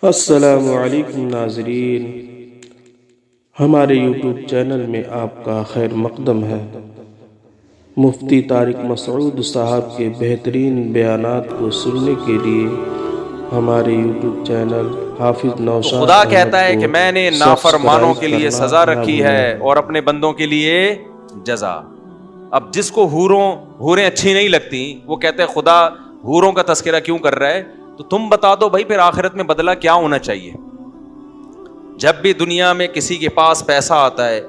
السلام علیکم ناظرین، ہمارے یوٹیوب چینل میں آپ کا خیر مقدم ہے۔ مفتی طارق مسعود صاحب کے بہترین بیانات کو سننے کے لیے ہمارے یوٹیوب چینل حافظ نوشاد خدا احمد کہتا ہے کو کہ میں نے نافرمانوں سبسکرائب کے لیے کرنا سزا نہ رکھی ہے بھولیں۔ اور اپنے بندوں کے لیے جزا۔ اب جس کو حوریں اچھی نہیں لگتی وہ کہتے ہیں خدا حوروں کا تذکرہ کیوں کر رہا ہے؟ تو تم بتا دو بھائی پھر آخرت میں بدلہ کیا ہونا چاہیے؟ جب بھی دنیا میں کسی کے پاس پیسہ آتا ہے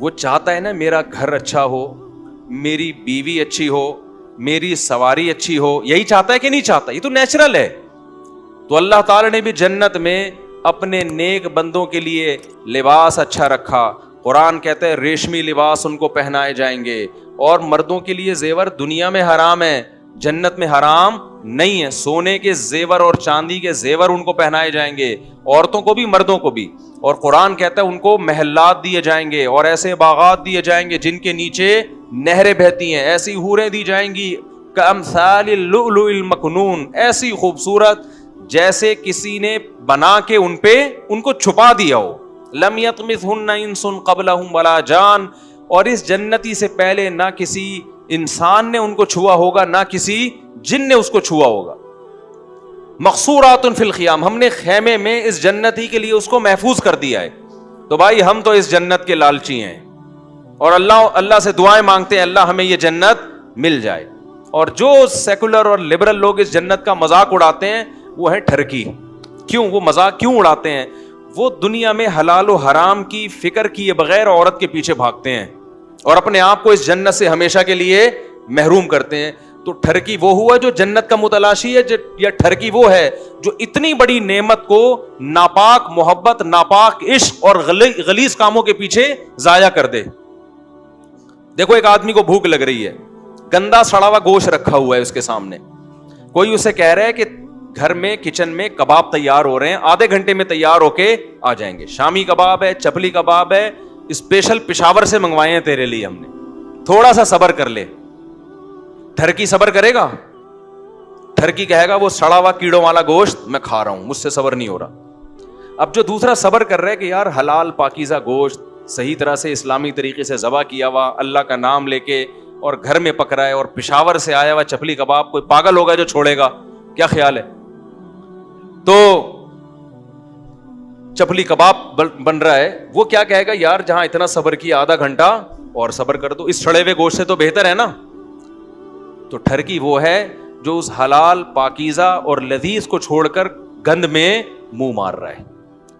وہ چاہتا ہے نا میرا گھر اچھا ہو، میری بیوی اچھی ہو، میری سواری اچھی ہو، یہی چاہتا ہے کہ نہیں چاہتا؟ یہ تو نیچرل ہے۔ تو اللہ تعالی نے بھی جنت میں اپنے نیک بندوں کے لیے لباس اچھا رکھا۔ قرآن کہتا ہے ریشمی لباس ان کو پہنائے جائیں گے، اور مردوں کے لیے زیور دنیا میں حرام ہے، جنت میں حرام نہیں ہے۔ سونے کے زیور اور چاندی کے زیور ان کو پہنائے جائیں گے، عورتوں کو بھی مردوں کو بھی۔ اور قرآن کہتا ہے ان کو محلات دیے جائیں گے اور ایسے باغات دیے جائیں گے جن کے نیچے نہریں بہتی ہیں، ایسی حوریں دی جائیں گی کامثال اللؤلؤ المکنون، ایسی خوبصورت جیسے کسی نے بنا کے ان کو چھپا دیا ہو۔ لم یطمثہن انس قبلہم ولا جان، اور اس جنتی سے پہلے نہ کسی انسان نے ان کو چھوا ہوگا نہ کسی جن نے اس کو چھوا ہوگا۔ مقصورات فی الخیام، ہم نے خیمے میں اس جنتی کے لیے اس کو محفوظ کر دیا ہے۔ تو بھائی ہم تو اس جنت کے لالچی ہیں اور اللہ سے دعائیں مانگتے ہیں اللہ ہمیں یہ جنت مل جائے۔ اور جو سیکولر اور لبرل لوگ اس جنت کا مذاق اڑاتے ہیں وہ ہے ٹھرکی۔ کیوں وہ مذاق کیوں اڑاتے ہیں؟ وہ دنیا میں حلال و حرام کی فکر کیے بغیر عورت کے پیچھے بھاگتے ہیں اور اپنے آپ کو اس جنت سے ہمیشہ کے لیے محروم کرتے ہیں۔ تو ٹھرکی وہ ہوا جو جنت کا متلاشی ہے، یا ٹھرکی وہ ہے جو اتنی بڑی نعمت کو ناپاک محبت، ناپاک عشق اور غلیظ کاموں کے پیچھے ضائع کر دے۔ دیکھو ایک آدمی کو بھوک لگ رہی ہے، گندا سڑا ہوا گوشت رکھا ہوا ہے اس کے سامنے، کوئی اسے کہہ رہا ہے کہ گھر میں کچن میں کباب تیار ہو رہے ہیں، آدھے گھنٹے میں تیار ہو کے آ جائیں گے، شامی کباب ہے، چپلی کباب ہے، اسپیشل پشاور سے منگوائے ہیں تیرے لیے ہم نے، تھوڑا سا صبر کر لے۔ ٹھرکی صبر کرے گا؟ ٹھرکی کہے گا وہ سڑا ہوا کیڑوں والا گوشت میں کھا رہا ہوں، مجھ سے صبر نہیں ہو رہا۔ اب جو دوسرا صبر کر رہا ہے کہ یار حلال پاکیزہ گوشت صحیح طرح سے اسلامی طریقے سے ذبح کیا ہوا، اللہ کا نام لے کے اور گھر میں پک رہا ہے، اور پشاور سے آیا ہوا چپلی کباب، کوئی پاگل ہوگا جو چھوڑے گا؟ کیا خیال ہے؟ تو چپلی کباب بن رہا ہے، وہ کیا کہے گا؟ یار جہاں اتنا صبر کیا آدھا گھنٹہ اور صبر کر دو، اس سڑے ہوئے گوشت سے تو بہتر ہے نا۔ تو ٹھرکی وہ ہے جو اس حلال پاکیزہ اور لذیذ کو چھوڑ کر گند میں منہ مار رہا ہے۔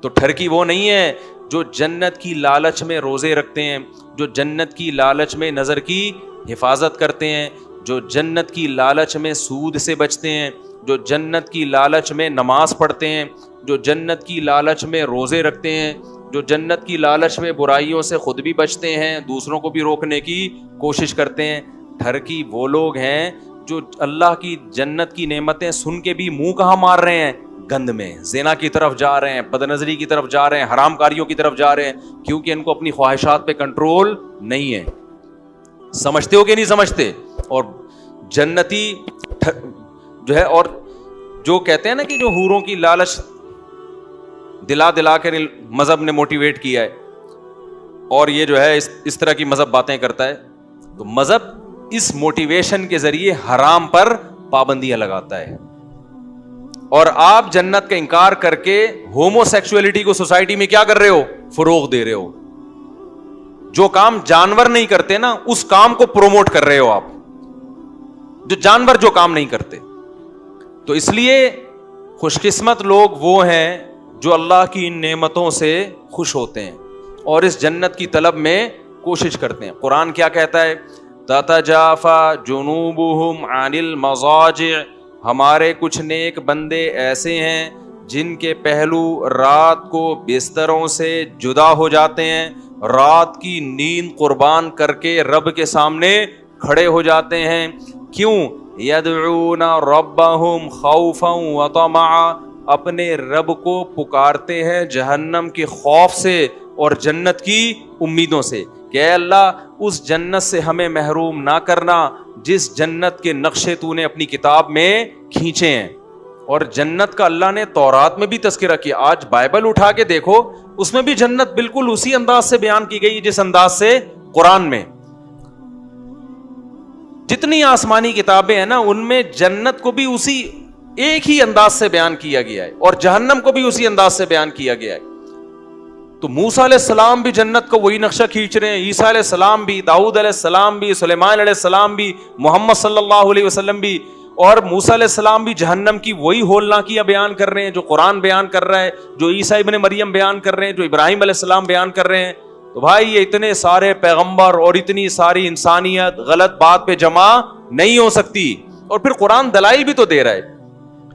تو ٹھرکی وہ نہیں ہے جو جنت کی لالچ میں روزے رکھتے ہیں، جو جنت کی لالچ میں نظر کی حفاظت کرتے ہیں، جو جنت کی لالچ میں سود سے بچتے ہیں، جو جنت کی لالچ میں نماز پڑھتے ہیں، جو جنت کی لالچ میں روزے رکھتے ہیں، جو جنت کی لالچ میں برائیوں سے خود بھی بچتے ہیں، دوسروں کو بھی روکنے کی کوشش کرتے ہیں۔ ٹھرکی وہ لوگ ہیں جو اللہ کی جنت کی نعمتیں سن کے بھی منہ کہاں مار رہے ہیں؟ گند میں، زنا کی طرف جا رہے ہیں، بدنظری کی طرف جا رہے ہیں، حرام کاریوں کی طرف جا رہے ہیں، کیونکہ ان کو اپنی خواہشات پہ کنٹرول نہیں ہے۔ سمجھتے ہو کہ نہیں سمجھتے؟ اور جنتی جو ہے، اور جو کہتے ہیں نا کہ جو حوروں کی لالچ دلا کر مذہب نے موٹیویٹ کیا ہے، اور یہ جو ہے اس طرح کی مذہب باتیں کرتا ہے، تو مذہب اس موٹیویشن کے ذریعے حرام پر پابندیاں لگاتا ہے۔ اور آپ جنت کا انکار کر کے ہومو سیکسولیٹی کو سوسائٹی میں کیا کر رہے ہو؟ فروغ دے رہے ہو۔ جو کام جانور نہیں کرتے نا اس کام کو پروموٹ کر رہے ہو آپ، جو جانور جو کام نہیں کرتے۔ تو اس لیے خوش قسمت لوگ وہ ہیں جو اللہ کی ان نعمتوں سے خوش ہوتے ہیں اور اس جنت کی طلب میں کوشش کرتے ہیں۔ قرآن کیا کہتا ہے؟ تتجافا جنوبہم عن المضاجع، ہمارے کچھ نیک بندے ایسے ہیں جن کے پہلو رات کو بستروں سے جدا ہو جاتے ہیں، رات کی نیند قربان کر کے رب کے سامنے کھڑے ہو جاتے ہیں۔ کیوں؟ یدعون ربہم خوفا وطمعا، اپنے رب کو پکارتے ہیں جہنم کے خوف سے اور جنت کی امیدوں سے کہ اے اللہ اس جنت سے ہمیں محروم نہ کرنا جس جنت کے نقشے تو نے اپنی کتاب میں کھینچے ہیں۔ اور جنت کا اللہ نے تورات میں بھی تذکرہ کیا. آج بائبل اٹھا کے دیکھو, اس میں بھی جنت بالکل اسی انداز سے بیان کی گئی جس انداز سے قرآن میں. جتنی آسمانی کتابیں ہیں نا, ان میں جنت کو بھی اسی ایک ہی انداز سے بیان کیا گیا ہے, اور جہنم کو بھی اسی انداز سے بیان کیا گیا ہے. تو موسیٰ علیہ السلام بھی جنت کو وہی نقشہ کھینچ رہے ہیں, عیسیٰ علیہ السلام بھی, داؤد علیہ السلام بھی, سلیمان علیہ السلام بھی, محمد صلی اللہ علیہ وسلم بھی, اور موسیٰ علیہ السلام بھی جہنم کی وہی ہولناکیاں بیان کر رہے ہیں جو قرآن بیان کر رہا ہے, جو عیسیٰ ابن مریم بیان کر رہے ہیں, جو ابراہیم علیہ السلام بیان کر رہے ہیں. تو بھائی یہ اتنے سارے پیغمبر اور اتنی ساری انسانیت غلط بات پہ جمع نہیں ہو سکتی. اور پھر قرآن دلائل بھی تو دے رہا ہے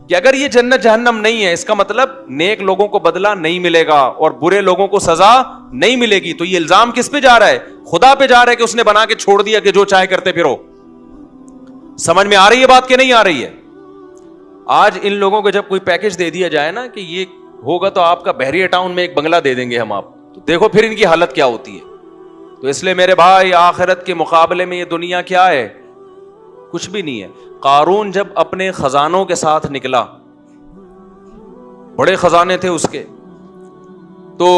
کہ اگر یہ جنت جہنم نہیں ہے, اس کا مطلب نیک لوگوں کو بدلہ نہیں ملے گا اور برے لوگوں کو سزا نہیں ملے گی. تو یہ الزام کس پہ جا رہا ہے؟ خدا پہ جا رہا ہے کہ اس نے بنا کے چھوڑ دیا کہ جو چاہے کرتے پھرو. سمجھ میں آ رہی ہے بات کہ نہیں آ رہی ہے؟ آج ان لوگوں کو جب کوئی پیکج دے دیا جائے نا کہ یہ ہوگا تو آپ کا بحریہ ٹاؤن میں ایک بنگلہ دے دیں گے ہم آپ, تو دیکھو پھر ان کی حالت کیا ہوتی ہے. تو اس لیے میرے بھائی, آخرت کے مقابلے میں یہ دنیا کیا ہے؟ کچھ بھی نہیں ہے. قارون جب اپنے خزانوں کے ساتھ نکلا, بڑے خزانے تھے اس کے, تو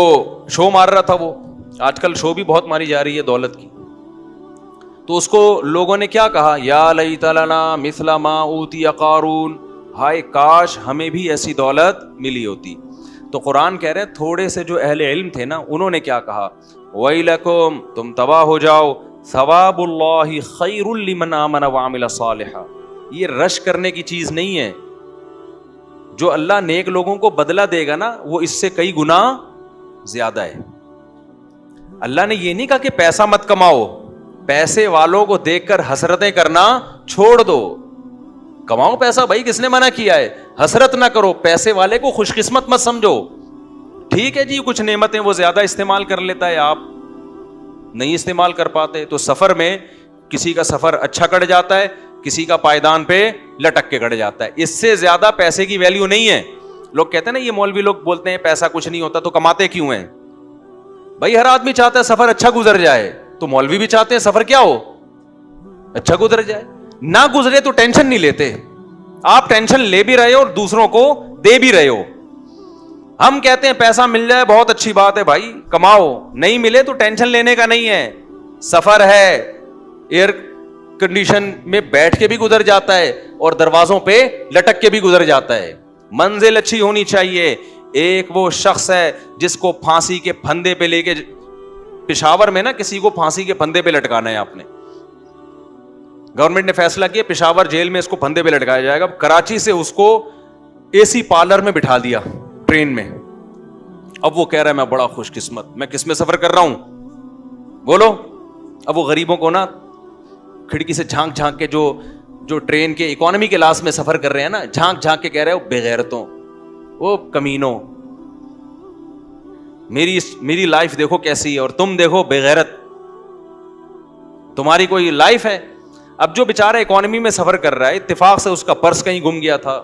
شو مار رہا تھا وہ. آج کل شو بھی بہت ماری جا رہی ہے دولت کی. تو اس کو لوگوں نے کیا کہا؟ یا لیت لنا مثل ما اوتی قارون, ہائے کاش ہمیں بھی ایسی دولت ملی ہوتی. تو قرآن کہہ رہے ہیں تھوڑے سے جو اہل علم تھے نا, انہوں نے کیا کہا؟ ویلکم, تم تباہ ہو جاؤ, ثواب اللہ خیر لمن آمن وعمل صالحا. یہ رش کرنے کی چیز نہیں ہے. جو اللہ نیک لوگوں کو بدلہ دے گا نا, وہ اس سے کئی گنا زیادہ ہے. اللہ نے یہ نہیں کہا کہ پیسہ مت کماؤ, پیسے والوں کو دیکھ کر حسرتیں کرنا چھوڑ دو. کماؤ پیسہ بھائی, کس نے منع کیا ہے؟ حسرت نہ کرو, پیسے والے کو خوش قسمت مت سمجھو. ٹھیک ہے جی, کچھ نعمتیں وہ زیادہ استعمال کر لیتا ہے, آپ نہیں استعمال کر پاتے. تو سفر میں کسی کا سفر اچھا کٹ جاتا ہے, کسی کا پائیدان پہ لٹک کے کٹ جاتا ہے. اس سے زیادہ پیسے کی ویلیو نہیں ہے. لوگ کہتے ہیں نا, یہ مولوی لوگ بولتے ہیں پیسہ کچھ نہیں ہوتا, تو کماتے کیوں ہیں؟ بھائی ہر آدمی چاہتا ہے سفر اچھا گزر جائے, تو مولوی بھی چاہتے ہیں سفر کیا ہو؟ اچھا گزر جائے. نہ گزرے تو ٹینشن نہیں لیتے. آپ ٹینشن لے بھی رہے ہو اور دوسروں کو دے بھی رہے ہو. ہم کہتے ہیں پیسہ مل جائے بہت اچھی بات ہے بھائی, کماؤ, نہیں ملے تو ٹینشن لینے کا نہیں ہے. سفر ہے, ایئر کنڈیشن میں بیٹھ کے بھی گزر جاتا ہے اور دروازوں پہ لٹک کے بھی گزر جاتا ہے. منزل اچھی ہونی چاہیے. ایک وہ شخص ہے جس کو پھانسی کے پھندے پہ لے کے, پشاور میں نا کسی کو پھانسی کے پھندے پہ لٹکانا ہے. آپ نے, گورنمنٹ نے فیصلہ کیا پشاور جیل میں اس کو پھندے پہ لٹکایا جائے گا. کراچی سے اس کو اے سی پارلر میں بٹھا دیا ٹرین میں. اب وہ کہہ رہا ہے میں بڑا خوش قسمت, میں کس میں سفر کر رہا ہوں بولو. اب وہ غریبوں کو نا کھڑکی سے جھانک جھانک کے, جو ٹرین کے اکانومی کلاس میں سفر کر رہے ہیں نا, جھانک جھانک کے کہہ رہے ہو بے غیرتوں, وہ کمینوں, میری لائف دیکھو کیسی ہے اور تم دیکھو بے غیرت, تمہاری کوئی لائف ہے؟ اب جو بیچارہ اکانومی میں سفر کر رہا ہے, اتفاق سے اس کا پرس کہیں گم گیا تھا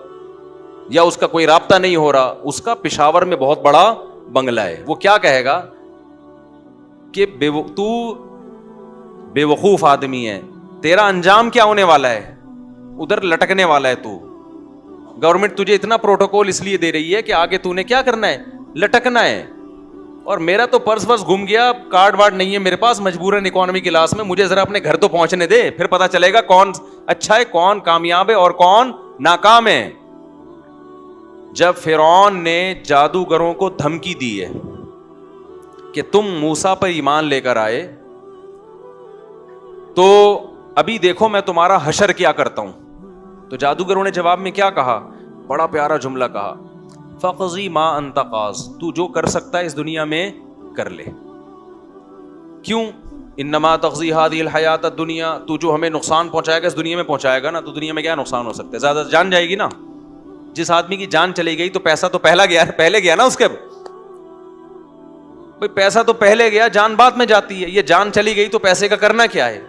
یا اس کا کوئی رابطہ نہیں ہو رہا, اس کا پشاور میں بہت بڑا بنگلہ ہے, وہ کیا کہے گا کہ تو بے وقوف آدمی ہے, تیرا انجام کیا ہونے والا ہے؟ ادھر لٹکنے والا ہے تو. گورنمنٹ تجھے اتنا پروٹوکول اس لیے دے رہی ہے کہ آگے تو نے کیا کرنا ہے؟ لٹکنا ہے. اور میرا تو پرس ورس گم گیا, کارڈ وارڈ نہیں ہے میرے پاس, مجبوراً اکانومی کلاس میں, مجھے ذرا اپنے گھر تو پہنچنے دے, پھر پتا چلے گا کون اچھا ہے, کون کامیاب ہے اور کون ناکام ہے. جب فرعون نے جادوگروں کو دھمکی دی ہے کہ تم موسیٰ پر ایمان لے کر آئے تو ابھی دیکھو میں تمہارا حشر کیا کرتا ہوں, تو جادوگروں نے جواب میں کیا کہا؟ بڑا پیارا جملہ کہا, فقضی ما انت قاض, تو جو کر سکتا ہے اس دنیا میں کر لے. کیوں؟ انما تقضی هذه الحیات الدنیا, تو جو ہمیں نقصان پہنچائے گا اس دنیا میں پہنچائے گا نا, تو دنیا میں کیا نقصان ہو سکتا ہے؟ زیادہ جان جائے گی نا. جس آدمی کی جان چلی گئی تو پیسہ تو پہلے گیا نا اس کے. بھائی پیسہ تو پہلے گیا, جان بعد میں جاتی ہے. یہ جان چلی گئی تو پیسے کا کرنا کیا ہے؟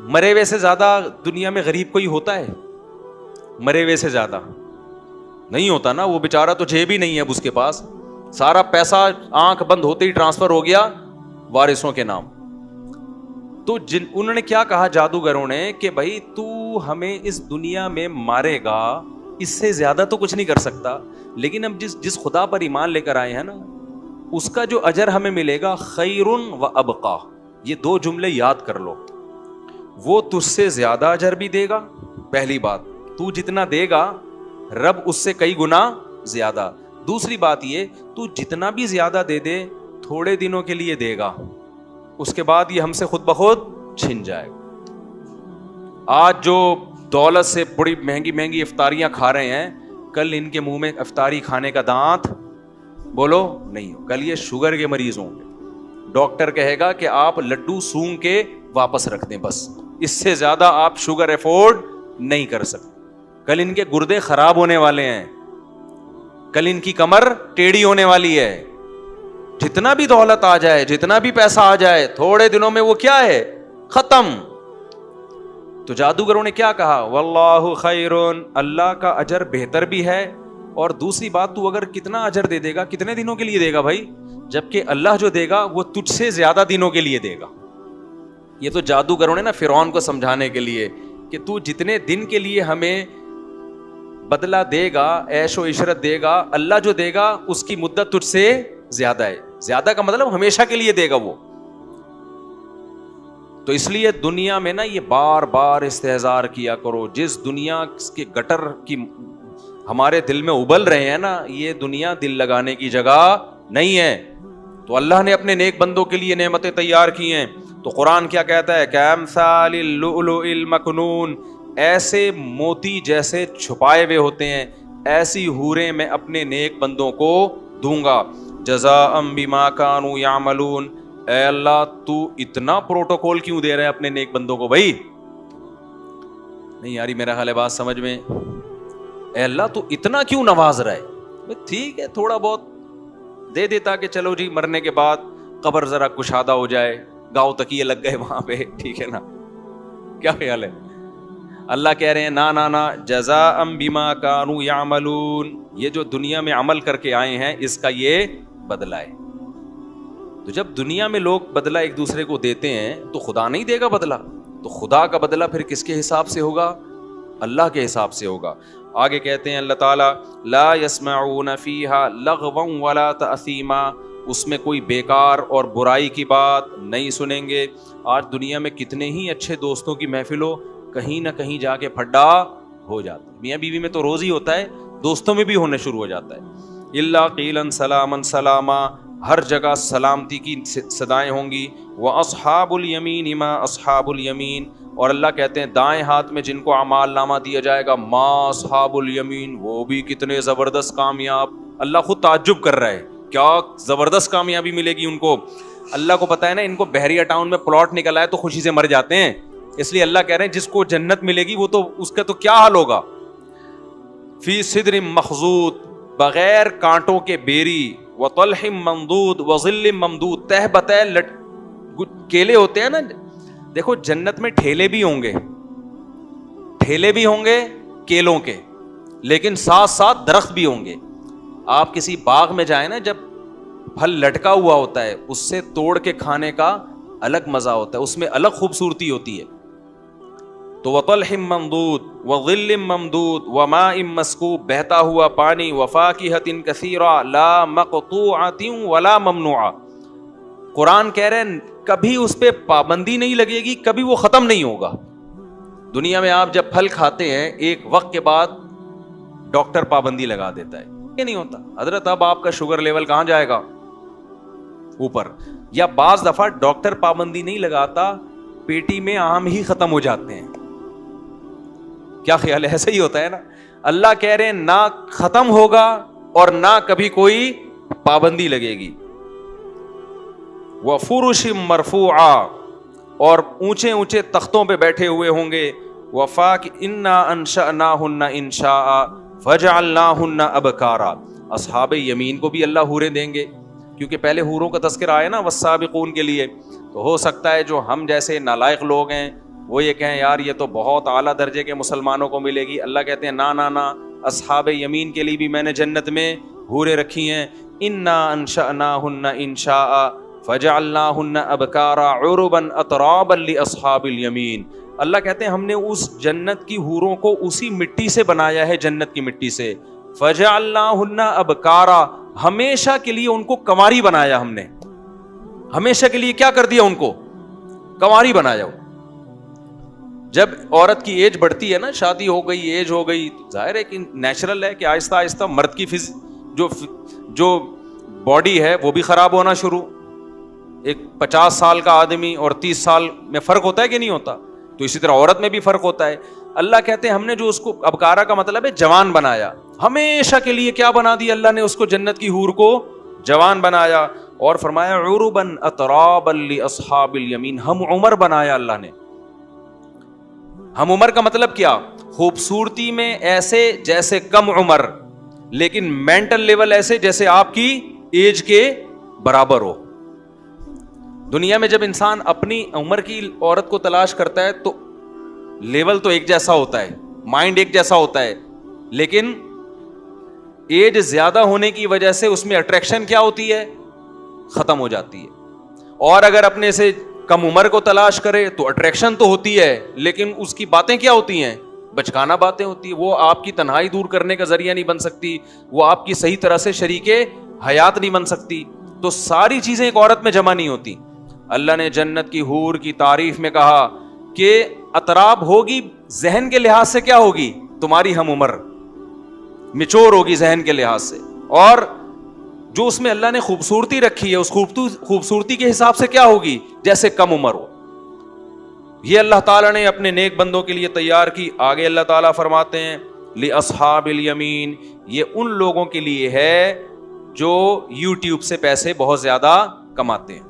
مرے ہوئے سے زیادہ دنیا میں غریب کوئی ہوتا ہے؟ مرے ہوئے سے زیادہ نہیں ہوتا نا. وہ بیچارہ تو جیب ہی نہیں ہے اب اس کے پاس, سارا پیسہ آنکھ بند ہوتے ہی ٹرانسفر ہو گیا وارثوں کے نام. تو انہوں نے کیا کہا جادوگروں نے کہ بھائی تو ہمیں اس دنیا میں مارے گا, اس سے زیادہ تو کچھ نہیں کر سکتا، لیکن اب جس خدا پر ایمان لے کر آئے ہیں نا، اس کا جو اجر ہمیں ملے گا خیر و ابقا، یہ دو جملے یاد کر لو. وہ تجھ سے زیادہ اجر بھی دے گا، پہلی بات، تو جتنا دے گا رب اس سے کئی گنا زیادہ. دوسری بات یہ، تو جتنا بھی زیادہ دے دے تھوڑے دنوں کے لیے دے گا، اس کے بعد یہ ہم سے خود بخود چھن جائے گا. آج جو دولت سے بڑی مہنگی مہنگی افطاریاں کھا رہے ہیں، کل ان کے منہ میں افطاری کھانے کا دانت بولو نہیں ہو. کل یہ شوگر کے مریض ہوں گے، ڈاکٹر کہے گا کہ آپ لڈو سونگ کے واپس رکھ دیں، بس اس سے زیادہ آپ شوگر افورڈ نہیں کر سکتے. کل ان کے گردے خراب ہونے والے ہیں، کل ان کی کمر ٹیڑھی ہونے والی ہے. جتنا بھی دولت آ جائے، جتنا بھی پیسہ آ جائے، تھوڑے دنوں میں وہ کیا ہے، ختم. تو جادوگروں نے کیا کہا، واللہ خیرون، اللہ کا اجر بہتر بھی ہے. اور دوسری بات، تو اگر کتنا اجر دے دے گا، کتنے دنوں کے لیے دے گا بھائی، جبکہ اللہ جو دے گا وہ تجھ سے زیادہ دنوں کے لیے دے گا. یہ تو جادوگروں نے نا فرعون کو سمجھانے کے لیے کہ تو جتنے دن کے لیے ہمیں بدلہ دے گا، عیش و عشرت دے گا، اللہ جو دے گا اس کی مدت تجھ سے زیادہ ہے. زیادہ کا مطلب ہمیشہ کے لیے دے گا وہ. تو اس لیے دنیا میں نا یہ بار بار استحضار کیا کرو، جس دنیا کے گٹر کی ہمارے دل میں ابل رہے ہیں نا، یہ دنیا دل لگانے کی جگہ نہیں ہے. تو اللہ نے اپنے نیک بندوں کے لیے نعمتیں تیار کی ہیں. تو قرآن کیا کہتا ہے، کامثال اللؤلؤ المکنون، ایسے موتی جیسے چھپائے ہوئے ہوتے ہیں، ایسی حوریں میں اپنے نیک بندوں کو دوں گا. جزاء بما كانوا يعملون، اے اللہ تو اتنا پروٹوکول کیوں دے رہے ہیں اپنے نیک بندوں کو؟ بھائی نہیں یاری میرا حال ہے بات سمجھ میں، اے اللہ تو اتنا کیوں نواز رہا ہے؟ ٹھیک ہے تھوڑا بہت دے دیتا کہ چلو جی مرنے کے بعد قبر ذرا کشادہ ہو جائے، گاؤں تکیے لگ گئے وہاں پہ، ٹھیک ہے نا، کیا خیال ہے؟ اللہ کہہ رہے ہیں نا نا نا، جزاء بما كانوا يعملون، یہ جو دنیا میں عمل کر کے آئے ہیں اس کا یہ بدلہ ہے. تو جب دنیا میں لوگ بدلہ ایک دوسرے کو دیتے ہیں تو خدا نہیں دے گا بدلہ؟ تو خدا کا بدلہ پھر کس کے حساب سے ہوگا؟ اللہ کے حساب سے ہوگا. آگے کہتے ہیں اللہ تعالیٰ، لا يسمعون فیہا لغوا ولا تأثیما، اس میں کوئی بیکار اور برائی کی بات نہیں سنیں گے. آج دنیا میں کتنے ہی اچھے دوستوں کی محفل ہو، کہیں نہ کہیں جا کے پھڈا ہو جاتا ہے. میاں بیوی میں تو روز ہی ہوتا ہے، دوستوں میں بھی ہونے شروع ہو جاتا ہے. الا قیلا سلاما سلاما، ہر جگہ سلامتی کی صدائیں ہوں گی. واصحاب الیمین ما اصحاب الیمین، اور اللہ کہتے ہیں دائیں ہاتھ میں جن کو اعمال نامہ دیا جائے گا، ما اصحاب الیمین، وہ بھی کتنے زبردست کامیاب. اللہ خود تعجب کر رہا ہے، کیا زبردست کامیابی ملے گی ان کو. اللہ کو پتا ہے نا ان کو بحریہ ٹاؤن میں پلاٹ نکل آئے تو خوشی سے مر جاتے ہیں، اس لیے اللہ کہہ رہے ہیں جس کو جنت ملے گی وہ تو اس کا تو کیا حال ہوگا. فی صدر مخضود، بغیر کانٹوں کے بیری، وطلح ممدود وظل ممدود، تہ بتہ کیلے ہوتے ہیں نا. دیکھو جنت میں ٹھیلے بھی ہوں گے، ٹھیلے بھی ہوں گے کیلوں کے، لیکن ساتھ ساتھ درخت بھی ہوں گے. آپ کسی باغ میں جائیں نا، جب پھل لٹکا ہوا ہوتا ہے اس سے توڑ کے کھانے کا الگ مزہ ہوتا ہے، اس میں الگ خوبصورتی ہوتی ہے. تو وطلح ممدود وظل ممدود وماء مسکوب، بہتا ہوا پانی، وفاکہۃ کثیرہ لا مقطوعۃ ولا ممنوعہ. قرآن کہہ رہے ہیں کبھی اس پہ پابندی نہیں لگے گی، کبھی وہ ختم نہیں ہوگا. دنیا میں آپ جب پھل کھاتے ہیں ایک وقت کے بعد ڈاکٹر پابندی لگا دیتا ہے، یہ نہیں ہوتا حضرت اب آپ کا شوگر لیول کہاں جائے گا؟ اوپر. یا بعض دفعہ ڈاکٹر پابندی نہیں لگاتا، پیٹی میں آم ہی ختم ہو جاتے ہیں. کیا خیال ہے؟ ایسا ہی ہوتا ہے نا. اللہ کہہ رہے ہیں نہ ختم ہوگا اور نہ کبھی کوئی پابندی لگے گی. وفرش مرفوعہ، اور اونچے اونچے تختوں پہ بیٹھے ہوئے ہوں گے. وفاک انا انشأناہن انشاء فجعلناہن ابکارا، اصحاب یمین کو بھی اللہ حوریں دیں گے، کیونکہ پہلے حوروں کا تذکرہ آیا نا والسابقون کے لیے. تو ہو سکتا ہے جو ہم جیسے نالائق لوگ ہیں وہ یہ کہیں یار یہ تو بہت اعلیٰ درجے کے مسلمانوں کو ملے گی. اللہ کہتے ہیں نا نا نا، اصحاب یمین کے لیے بھی میں نے جنت میں حوریں رکھی ہیں. انا انشأناہن انشاء فجعلناہن ابکارا عربا اترابا لاصحاب الیمین. اللہ کہتے ہیں ہم نے اس جنت کی حوروں کو اسی مٹی سے بنایا ہے, جنت کی مٹی سے. فجعلناہن ابکارا, ہمیشہ کے لیے ان کو کنواری بنایا ہم نے, ہمیشہ کے لیے کیا کر دیا ان کو, کنواری بنایا. جب عورت کی ایج بڑھتی ہے نا, شادی ہو گئی, ایج ہو گئی, ظاہر ہے کہ نیچرل ہے کہ آہستہ آہستہ مرد کی جو باڈی ہے وہ بھی خراب ہونا شروع. ایک 50 سال کا آدمی اور 30 سال میں فرق ہوتا ہے کہ نہیں ہوتا, تو اسی طرح عورت میں بھی فرق ہوتا ہے. اللہ کہتے ہیں ہم نے جو اس کو, ابکارا کا مطلب ہے جوان بنایا, ہمیشہ کے لیے کیا بنا دیا اللہ نے اس کو, جنت کی حور کو جوان بنایا. اور فرمایا عربا اترابا لاصحاب الیمین, ہم عمر بنایا اللہ نے. ہم عمر کا مطلب کیا, خوبصورتی میں ایسے جیسے کم عمر, لیکن مینٹل لیول ایسے جیسے آپ کی ایج کے برابر ہو. دنیا میں جب انسان اپنی عمر کی عورت کو تلاش کرتا ہے تو لیول تو ایک جیسا ہوتا ہے, مائنڈ ایک جیسا ہوتا ہے, لیکن ایج زیادہ ہونے کی وجہ سے اس میں اٹریکشن کیا ہوتی ہے, ختم ہو جاتی ہے. اور اگر اپنے سے کم عمر کو تلاش کرے تو اٹریکشن تو ہوتی ہے, لیکن اس کی باتیں کیا ہوتی ہیں, بچکانہ باتیں ہوتی ہیں. وہ آپ کی تنہائی دور کرنے کا ذریعہ نہیں بن سکتی, وہ آپ کی صحیح طرح سے شریک حیات نہیں بن سکتی. تو ساری چیزیں ایک عورت میں جمع نہیں ہوتی. اللہ نے جنت کی حور کی تعریف میں کہا کہ اطراب ہوگی, ذہن کے لحاظ سے کیا ہوگی, تمہاری ہم عمر, میچور ہوگی ذہن کے لحاظ سے. اور جو اس میں اللہ نے خوبصورتی رکھی ہے, اس خوبصورتی کے حساب سے کیا ہوگی, جیسے کم عمر ہو. یہ اللہ تعالیٰ نے اپنے نیک بندوں کے لیے تیار کی. آگے اللہ تعالیٰ فرماتے ہیں لأصحاب الیمین, یہ ان لوگوں کے لیے ہے جو یوٹیوب سے پیسے بہت زیادہ کماتے ہیں.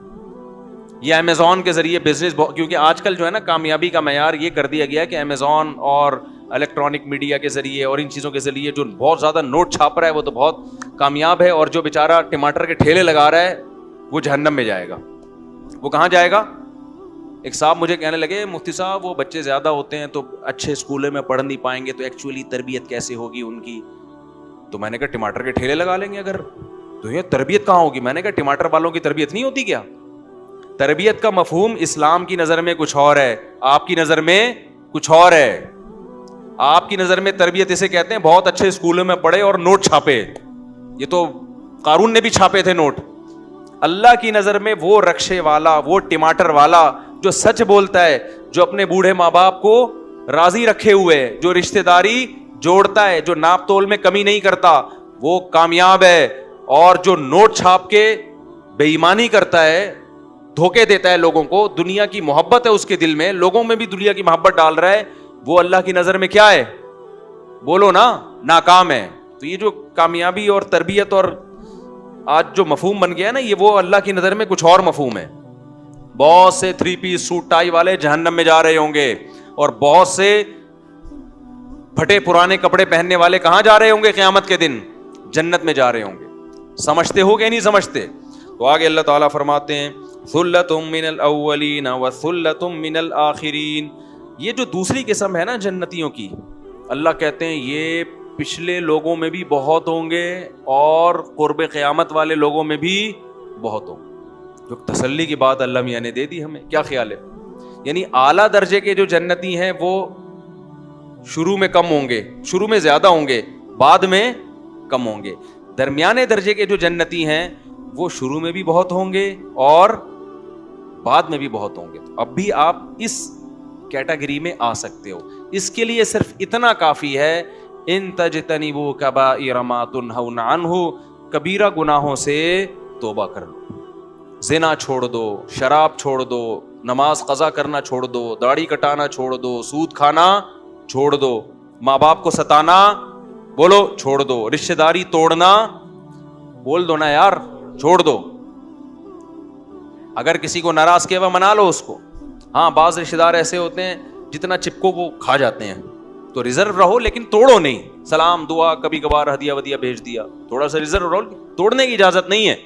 یہ امیزون کے ذریعے بزنس, کیونکہ آج کل جو ہے نا کامیابی کا معیار یہ کر دیا گیا کہ امیزون اور الیکٹرانک میڈیا کے ذریعے اور ان چیزوں کے ذریعے جو بہت زیادہ نوٹ چھاپ رہا ہے وہ تو بہت کامیاب ہے, اور جو بیچارہ ٹماٹر کے ٹھیلے لگا رہا ہے وہ جہنم میں جائے گا. وہ کہاں جائے گا؟ ایک صاحب مجھے کہنے لگے مفتی صاحب وہ بچے زیادہ ہوتے ہیں تو اچھے اسکولوں میں پڑھ نہیں پائیں گے, تو ایکچولی تربیت کیسے ہوگی ان کی؟ تو میں نے کہا ٹماٹر کے ٹھیلے لگا لیں گے اگر, تو یہ تربیت کہاں ہوگی؟ میں نے کہا ٹماٹر والوں کی تربیت نہیں ہوتی کیا؟ تربیت کا مفہوم اسلام کی نظر میں کچھ اور ہے, آپ کی نظر میں کچھ اور ہے. آپ کی نظر میں تربیت اسے کہتے ہیں بہت اچھے اسکولوں میں پڑھے اور نوٹ چھاپے, یہ تو قارون نے بھی چھاپے تھے نوٹ. اللہ کی نظر میں وہ رکشے والا, وہ ٹماٹر والا جو سچ بولتا ہے, جو اپنے بوڑھے ماں باپ کو راضی رکھے ہوئے, جو رشتہ داری جوڑتا ہے, جو ناپ تول میں کمی نہیں کرتا, وہ کامیاب ہے. اور جو نوٹ چھاپ کے بے ایمانی کرتا ہے, دھوکے دیتا ہے لوگوں کو, دنیا کی محبت ہے اس کے دل میں, لوگوں میں بھی دنیا کی محبت ڈال رہا ہے, وہ اللہ کی نظر میں کیا ہے؟ بولو نا, ناکام ہے. تو یہ جو کامیابی اور تربیت اور آج جو مفہوم بن گیا ہے نا, یہ وہ اللہ کی نظر میں کچھ اور مفہوم ہے. بہت سے 3 پیس سوٹ ٹائی والے جہنم میں جا رہے ہوں گے, اور بہت سے پھٹے پرانے کپڑے پہننے والے کہاں جا رہے ہوں گے قیامت کے دن؟ جنت میں جا رہے ہوں گے. سمجھتے ہو کہ نہیں سمجھتے؟ تو آگے اللہ تعالیٰ فرماتے ہیں ثلۃ من الاولین وثلۃ من الاخرین. یہ جو دوسری قسم ہے نا جنتیوں کی, اللہ کہتے ہیں یہ پچھلے لوگوں میں بھی بہت ہوں گے اور قرب قیامت والے لوگوں میں بھی بہت ہوں گے. جو تسلی کی بات اللہ میاں نے دے دی ہمیں, کیا خیال ہے؟ یعنی اعلیٰ درجے کے جو جنتی ہیں وہ شروع میں کم ہوں گے, شروع میں زیادہ ہوں گے, بعد میں کم ہوں گے. درمیانے درجے کے جو جنتی ہیں وہ شروع میں بھی بہت ہوں گے اور بعد میں بھی بہت ہوں گے. اب بھی آپ اس کیٹیگری میں آ سکتے ہو. اس کے لیے صرف اتنا کافی ہے, ان تجتنبوا کبائر ما تنہون عنہ, کبیرہ گناہوں سے توبہ کر لو, زنا چھوڑ دو, شراب چھوڑ دو, نماز قضا کرنا چھوڑ دو, داڑھی کٹانا چھوڑ دو, سود کھانا چھوڑ دو, ماں باپ کو ستانا بولو چھوڑ دو, رشتہ داری توڑنا بول دو نا یار چھوڑ دو. اگر کسی کو ناراض کیا ہوا منا لو اس کو. ہاں بعض رشتہ دار ایسے ہوتے ہیں جتنا چپکو وہ کھا جاتے ہیں, تو ریزرو رہو لیکن توڑو نہیں. سلام دعا کبھی کبھار ہدیہ ودیہ بھیج دیا, تھوڑا سا ریزرو رہو, توڑنے کی اجازت نہیں ہے.